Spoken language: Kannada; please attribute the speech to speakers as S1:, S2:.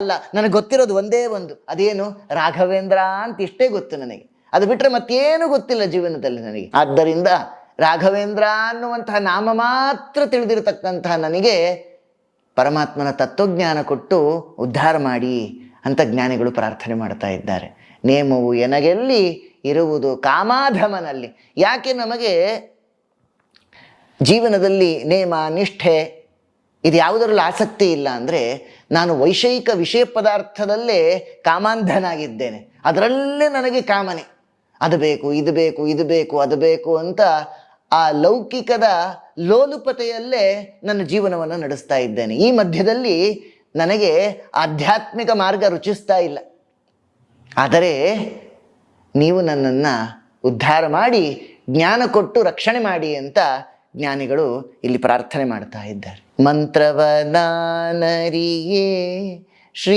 S1: ಅಲ್ಲ, ನನಗೆ ಗೊತ್ತಿರೋದು ಒಂದೇ ಒಂದು, ಅದೇನು? ರಾಘವೇಂದ್ರ ಅಂತ ಇಷ್ಟೇ ಗೊತ್ತು ನನಗೆ. ಅದು ಬಿಟ್ಟರೆ ಮತ್ತೇನು ಗೊತ್ತಿಲ್ಲ ಜೀವನದಲ್ಲಿ ನನಗೆ. ಆದ್ದರಿಂದ ರಾಘವೇಂದ್ರ ಅನ್ನುವಂತಹ ನಾಮ ಮಾತ್ರ ತಿಳಿದಿರತಕ್ಕಂತಹ ನನಗೆ ಪರಮಾತ್ಮನ ತತ್ವಜ್ಞಾನ ಕೊಟ್ಟು ಉದ್ಧಾರ ಮಾಡಿ ಅಂತ ಜ್ಞಾನಿಗಳು ಪ್ರಾರ್ಥನೆ ಮಾಡ್ತಾ ಇದ್ದಾರೆ. ನೇಮವು ಎನಗೆಲ್ಲಿ ಇರುವುದು ಕಾಮಾಧಮನಲ್ಲಿ. ಯಾಕೆ ನಮಗೆ ಜೀವನದಲ್ಲಿ ನೇಮ, ನಿಷ್ಠೆ ಇದು ಯಾವುದರಲ್ಲೂ ಆಸಕ್ತಿ ಇಲ್ಲ ಅಂದರೆ, ನಾನು ವೈಷಯಿಕ ವಿಷಯ ಪದಾರ್ಥದಲ್ಲೇ ಕಾಮಾಂಧನಾಗಿದ್ದೇನೆ. ಅದರಲ್ಲೇ ನನಗೆ ಕಾಮನೆ, ಅದು ಬೇಕು, ಇದು ಬೇಕು, ಇದು ಬೇಕು, ಅದು ಬೇಕು ಅಂತ ಆ ಲೌಕಿಕದ ಲೋಲುಪತೆಯಲ್ಲೇ ನನ್ನ ಜೀವನವನ್ನು ನಡೆಸ್ತಾ ಇದ್ದೇನೆ. ಈ ಮಧ್ಯದಲ್ಲಿ ನನಗೆ ಆಧ್ಯಾತ್ಮಿಕ ಮಾರ್ಗ ರುಚಿಸ್ತಾ ಇಲ್ಲ. ಆದರೆ ನೀವು ನನ್ನನ್ನು ಉದ್ಧಾರ ಮಾಡಿ ಜ್ಞಾನ ಕೊಟ್ಟು ರಕ್ಷಣೆ ಮಾಡಿ ಅಂತ ಜ್ಞಾನಿಗಳು ಇಲ್ಲಿ ಪ್ರಾರ್ಥನೆ ಮಾಡ್ತಾ ಇದ್ದಾರೆ. ಮಂತ್ರವ ನಾನರಿಯೇ